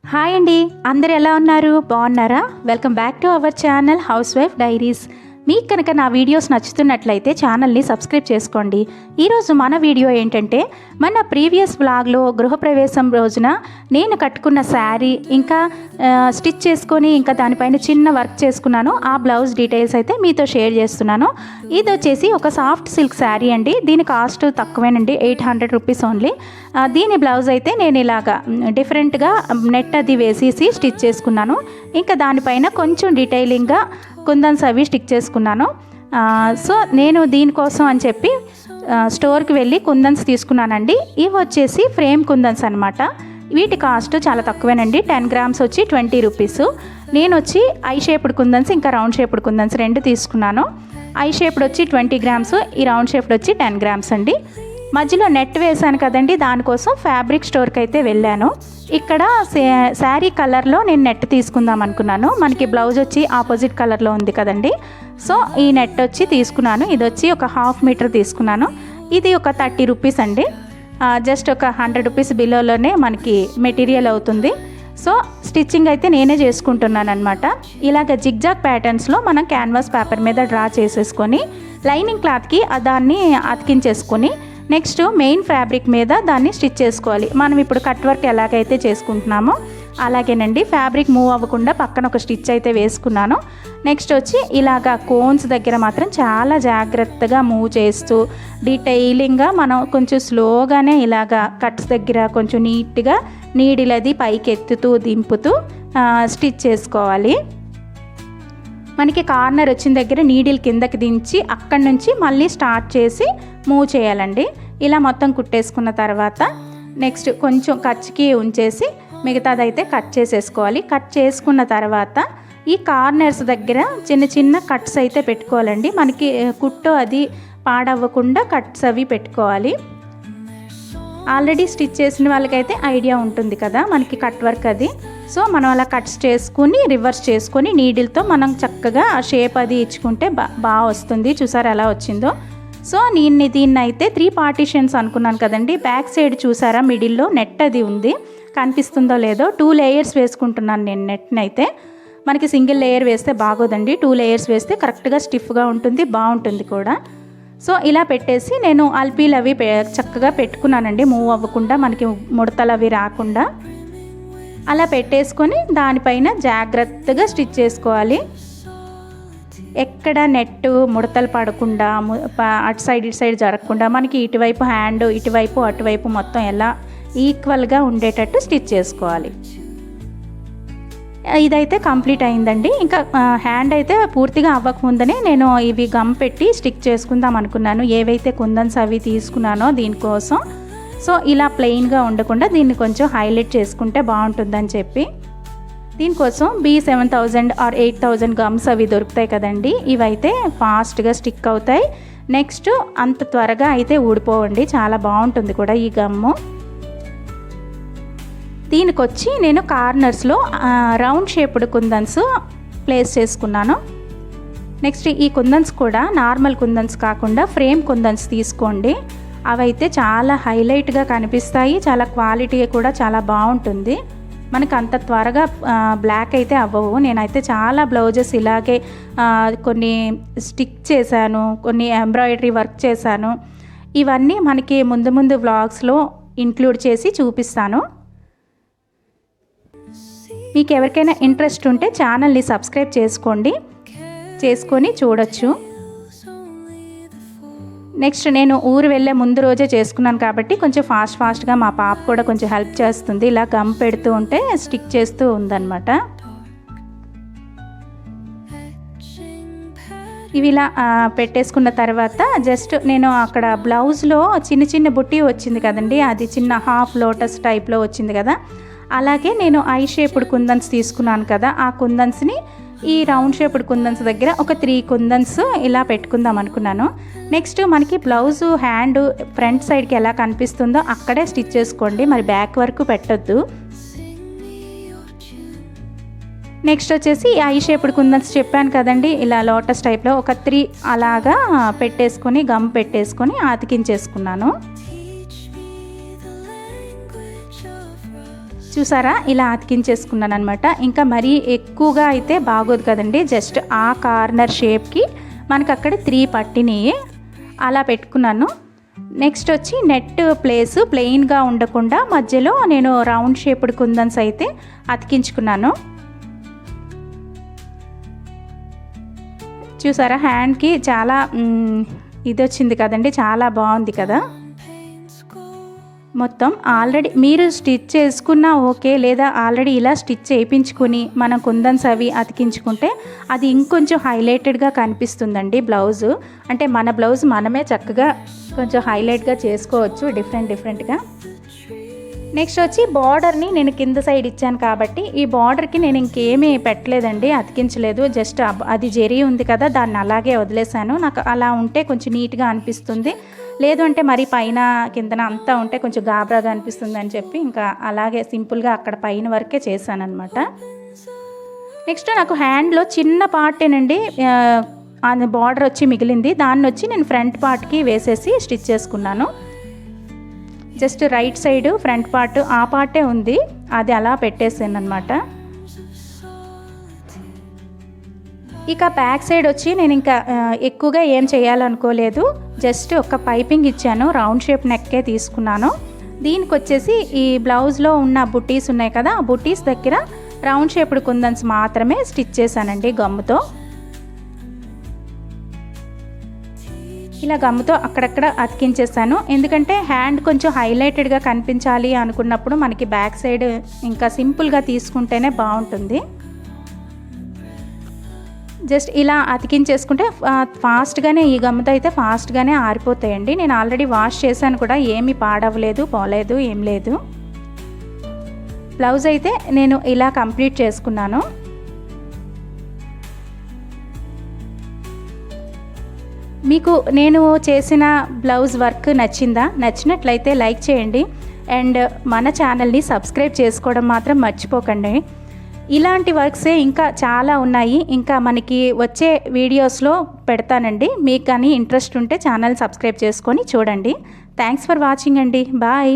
Hi అండి, అందరు ఎలా ఉన్నారు? బాగున్నారా? Welcome back to our channel house wife diaries. మీకు కనుక నా వీడియోస్ నచ్చుతున్నట్లయితే ఛానల్ని సబ్స్క్రైబ్ చేసుకోండి. ఈరోజు మన వీడియో ఏంటంటే, మన ప్రీవియస్ వ్లాగ్లో గృహప్రవేశం రోజున నేను కట్టుకున్న శారీ ఇంకా స్టిచ్ చేసుకొని ఇంకా దానిపైన చిన్న వర్క్ చేసుకున్నాను. ఆ బ్లౌజ్ డీటెయిల్స్ అయితే మీతో షేర్ చేస్తున్నాను. ఇది వచ్చేసి ఒక సాఫ్ట్ సిల్క్ శారీ అండి. దీని కాస్ట్ తక్కువేనండి, 800 రూపీస్ ఓన్లీ. దీని బ్లౌజ్ అయితే నేను ఇలాగా డిఫరెంట్గా నెట్ అది వేసేసి స్టిచ్ చేసుకున్నాను. ఇంకా దానిపైన కొంచెం డీటెయిలింగ్గా కుందన్స్ అవి స్టిక్ చేసుకున్నాను. సో నేను దీనికోసం అని చెప్పి స్టోర్కి వెళ్ళి కుందన్స్ తీసుకున్నానండి. ఇవి వచ్చేసి ఫ్రేమ్ కుందన్స్ అనమాట. వీటి కాస్ట్ చాలా తక్కువేనండి. 10 గ్రామ్స్ వచ్చి 20 రూపీస్. నేను వచ్చి ఐ షేప్డ్ కుందన్స్ ఇంకా రౌండ్ షేప్డ్ కుందన్స్ రెండు తీసుకున్నాను. ఐ షేప్డ్ వచ్చి 20 గ్రామ్స్, ఈ రౌండ్ షేప్డ్ వచ్చి 10 గ్రామ్స్ అండి. మధ్యలో నెట్ వేసాను కదండి, దానికోసం ఫ్యాబ్రిక్ స్టోర్కి అయితే వెళ్ళాను. ఇక్కడ శారీ కలర్లో నేను నెట్ తీసుకుందాం అనుకున్నాను. మనకి బ్లౌజ్ వచ్చి ఆపోజిట్ కలర్లో ఉంది కదండి. సో ఈ నెట్ వచ్చి తీసుకున్నాను. ఇది వచ్చి ఒక 1/2 మీటర్ తీసుకున్నాను. ఇది ఒక 30 రూపీస్ అండి. జస్ట్ ఒక 100 రూపీస్ బిలోలోనే మనకి మెటీరియల్ అవుతుంది. సో స్టిచ్చింగ్ అయితే నేనే చేసుకుంటున్నాను అనమాట. ఇలాగ జిగ్జాగ్ ప్యాటర్న్స్లో మనం క్యాన్వాస్ పేపర్ మీద డ్రా చేసేసుకొని లైనింగ్ క్లాత్కి దాన్ని అతికించేసుకొని నెక్స్ట్ మెయిన్ ఫ్యాబ్రిక్ మీద దాన్ని స్టిచ్ చేసుకోవాలి. మనం ఇప్పుడు కట్ వర్క్ ఎలాగైతే చేసుకుంటున్నామో అలాగేనండి. ఫ్యాబ్రిక్ మూవ్ అవ్వకుండా పక్కన ఒక స్టిచ్ అయితే వేసుకున్నాను. నెక్స్ట్ వచ్చి ఇలాగా కోన్స్ దగ్గర మాత్రం చాలా జాగ్రత్తగా మూవ్ చేస్తూ డీటెయిలింగ్గా మనం కొంచెం స్లోగానే ఇలాగా కట్స్ దగ్గర కొంచెం నీట్గా నీడిల్ అది పైకి ఎత్తుతూ దింపుతూ స్టిచ్ చేసుకోవాలి. మనకి కార్నర్ వచ్చిన దగ్గర నీడిల్ కిందకి దించి అక్కడి నుంచి మళ్ళీ స్టార్ట్ చేసి మూవ్ చేయాలండి. ఇలా మొత్తం కుట్టేసుకున్న తర్వాత నెక్స్ట్ కొంచెం ఖర్చుకి ఉంచేసి మిగతాదైతే కట్ చేసేసుకోవాలి. కట్ చేసుకున్న తర్వాత ఈ కార్నర్స్ దగ్గర చిన్న చిన్న కట్స్ అయితే పెట్టుకోవాలండి. మనకి కుట్టు అది పాడవ్వకుండా కట్స్ అవి పెట్టుకోవాలి. ఆల్రెడీ స్టిచ్ చేసిన వాళ్ళకైతే ఐడియా ఉంటుంది కదా మనకి కట్ వర్క్ అది. సో మనం అలా కట్స్ చేసుకుని రివర్స్ చేసుకొని నీడిల్తో మనం చక్కగా ఆ షేప్ అది ఇచ్చుకుంటే బాగా వస్తుంది. చూసారు ఎలా వచ్చిందో. సో నేను దీన్ని అయితే 3 పార్టీషన్స్ అనుకున్నాను కదండి. బ్యాక్ సైడ్ చూసారా మిడిల్లో నెట్ అది ఉంది, కనిపిస్తుందో లేదో. 2 లేయర్స్ వేసుకుంటున్నాను నేను నెట్ని అయితే. మనకి సింగిల్ లేయర్ వేస్తే బాగోదండి, 2 లేయర్స్ వేస్తే కరెక్ట్గా స్టిఫ్గా ఉంటుంది, బాగుంటుంది కూడా. సో ఇలా పెట్టేసి నేను అల్పీలు అవి చక్కగా పెట్టుకున్నానండి, మూవ్ అవ్వకుండా మనకి ముడతలు అవి రాకుండా. అలా పెట్టేసుకొని దానిపైన జాగ్రత్తగా స్టిచ్ చేసుకోవాలి. ఎక్కడ నెట్ ముడతలు పడకుండా అటు సైడ్ ఇటు సైడ్ జరగకుండా మనకి ఇటువైపు హ్యాండ్ ఇటువైపు అటువైపు మొత్తం ఎలా ఈక్వల్గా ఉండేటట్టు స్టిచ్ చేసుకోవాలి. ఇదైతే కంప్లీట్ అయిందండి. ఇంకా హ్యాండ్ అయితే పూర్తిగా అవ్వకముందనే నేను ఇవి గమ్ పెట్టి స్టిక్ చేసుకుందాం అనుకున్నాను, ఏవైతే కుందన్స్ అవి తీసుకున్నానో దీనికోసం. సో ఇలా ప్లెయిన్గా ఉండకుండా దీన్ని కొంచెం హైలైట్ చేసుకుంటే బాగుంటుందని చెప్పి దీనికోసం B7000 ఆర్ 8000 గమ్స్ అవి దొరుకుతాయి కదండి. ఇవైతే ఫాస్ట్గా స్టిక్ అవుతాయి. నెక్స్ట్ అంత త్వరగా అయితే ఊడిపోవండి, చాలా బాగుంటుంది కూడా ఈ గమ్ము. దీనికొచ్చి నేను కార్నర్స్లో రౌండ్ షేప్డ్ కుందన్స్ ప్లేస్ చేసుకున్నాను. నెక్స్ట్ ఈ కుందన్స్ కూడా నార్మల్ కుందన్స్ కాకుండా ఫ్రేమ్ కుందన్స్ తీసుకోండి. అవైతే చాలా హైలైట్గా కనిపిస్తాయి, చాలా క్వాలిటీ కూడా చాలా బాగుంటుంది. మనకు అంత త్వరగా బ్లాక్ అయితే అవ్వవు. నేనైతే చాలా బ్లౌజెస్ ఇలాగే కొన్ని స్టిక్ చేశాను, కొన్ని ఎంబ్రాయిడరీ వర్క్ చేశాను. ఇవన్నీ మనకి ముందు ముందు వ్లాగ్స్లో ఇంక్లూడ్ చేసి చూపిస్తాను. మీకు ఎవరికైనా ఇంట్రెస్ట్ ఉంటే ఛానల్ని సబ్స్క్రైబ్ చేసుకొని చూడొచ్చు. నెక్స్ట్ నేను ఊరు వెళ్ళే ముందు రోజే చేసుకున్నాను కాబట్టి కొంచెం ఫాస్ట్గా మా పాప కూడా కొంచెం హెల్ప్ చేస్తుంది. ఇలా గమ్ పెడుతూ ఉంటే స్టిక్ చేస్తూ ఉందన్నమాట. ఇవి ఇలా పెట్టేసుకున్న తర్వాత జస్ట్ నేను అక్కడ బ్లౌజ్లో చిన్న చిన్న బుట్టి వచ్చింది కదండి, అది చిన్న హాఫ్ లోటస్ టైప్లో వచ్చింది కదా. అలాగే నేను ఐ షేప్డ్ కుందన్స్ తీసుకున్నాను కదా, ఆ కుందన్స్ని ఈ రౌండ్ షేప్డ్ కుందన్స్ దగ్గర ఒక 3 కుందన్స్ ఇలా పెట్టుకుందాం అనుకున్నాను. నెక్స్ట్ మనకి బ్లౌజు హ్యాండ్ ఫ్రంట్ సైడ్కి ఎలా కనిపిస్తుందో అక్కడే స్టిచ్ చేసుకోండి, మరి బ్యాక్ వరకు పెట్టొద్దు. నెక్స్ట్ వచ్చేసి ఐ షేప్డ్ కుందన్స్ చెప్పాను కదండి, ఇలా లోటస్ టైప్లో ఒక 3 అలాగా పెట్టేసుకొని గమ్ పెట్టేసుకొని అతికించేసుకున్నాను. చూసారా, ఇలా అతికించేసుకున్నాను అనమాట. ఇంకా మరీ ఎక్కువగా అయితే బాగోదు కదండి, జస్ట్ ఆ కార్నర్ షేప్కి మనకు అక్కడ 3 పట్టినాయి, అలా పెట్టుకున్నాను. నెక్స్ట్ వచ్చి నెట్ ప్లేస్ ప్లెయిన్గా ఉండకుండా మధ్యలో నేను రౌండ్ షేప్డ్ కుందన్స్ అయితే అతికించుకున్నాను. చూసారా, హ్యాండ్కి చాలా ఇది వచ్చింది కదండి, చాలా బాగుంది కదా. మొత్తం ఆల్రెడీ మీరు స్టిచ్ చేసుకున్నా ఓకే, లేదా ఆల్రెడీ ఇలా స్టిచ్ చేయించుకుని మనం కుందన్స్ అవి అతికించుకుంటే అది ఇంకొంచెం హైలైటెడ్గా కనిపిస్తుందండి బ్లౌజు. అంటే మన బ్లౌజ్ మనమే చక్కగా కొంచెం హైలైట్గా చేసుకోవచ్చు డిఫరెంట్గా. నెక్స్ట్ వచ్చి బార్డర్ని నేను కింద సైడ్ ఇచ్చాను కాబట్టి ఈ బార్డర్కి నేను ఇంకేమీ పెట్టలేదండి, అతికించలేదు. జస్ట్ అది జెరీ ఉంది కదా, దాన్ని అలాగే వదిలేసాను. నాకు అలా ఉంటే కొంచెం నీట్గా అనిపిస్తుంది, లేదు అంటే మరి పైన కిందన అంతా ఉంటే కొంచెం గాబరాగా అనిపిస్తుంది అని చెప్పి ఇంకా అలాగే సింపుల్గా అక్కడ పైన వరకే చేశాను అనమాట. నెక్స్ట్ నాకు హ్యాండ్లో చిన్న పార్టేనండి బార్డర్ వచ్చి మిగిలింది, దాన్ని వచ్చి నేను ఫ్రంట్ పార్ట్కి వేసేసి స్టిచ్ చేసుకున్నాను. Just right side front part ఆ పార్టే ఉంది, అది అలా పెట్టేసాను అనమాట. ఇక బ్యాక్ సైడ్ వచ్చి నేను ఇంకా ఎక్కువగా ఏం చేయాలనుకోలేదు, జస్ట్ ఒక పైపింగ్ ఇచ్చాను, రౌండ్ షేప్ నెక్కే తీసుకున్నాను. దీనికి వచ్చేసి ఈ బ్లౌజ్లో ఉన్న బుట్టీస్ ఉన్నాయి కదా, ఆ బుట్టీస్ దగ్గర రౌండ్ షేప్డ్ కుందన్స్ మాత్రమే స్టిచ్ చేశానండి గమ్ముతో. ఇలా గమ్ముతో అక్కడక్కడ అతికించేసాను, ఎందుకంటే హ్యాండ్ కొంచెం హైలైటెడ్గా కనిపించాలి అనుకున్నప్పుడు మనకి బ్యాక్ సైడ్ ఇంకా సింపుల్గా తీసుకుంటేనే బాగుంటుంది. జస్ట్ ఇలా అతికించేసుకుంటే ఫాస్ట్గానే ఈ గమ్ముతో అయితే ఫాస్ట్గానే ఆరిపోతాయండి. నేను ఆల్రెడీ వాష్ చేశాను కూడా, ఏమీ పాడవలేదు, పోలేదు, ఏం లేదు. బ్లౌజ్ అయితే నేను ఇలా కంప్లీట్ చేసుకున్నాను. మీకు నేను చేసిన బ్లౌజ్ వర్క్ నచ్చినట్లయితే లైక్ చేయండి అండ్ మన ఛానల్ని సబ్స్క్రైబ్ చేసుకోవడం మాత్రం మర్చిపోకండి. ఇలాంటి వర్క్సే ఇంకా చాలా ఉన్నాయి, ఇంకా మనకి వచ్చే వీడియోస్లో పెడతానండి. మీకు కానీ ఇంట్రెస్ట్ ఉంటే ఛానల్ సబ్స్క్రైబ్ చేసుకొని చూడండి. థ్యాంక్స్ ఫర్ వాచింగ్ అండి, బాయ్.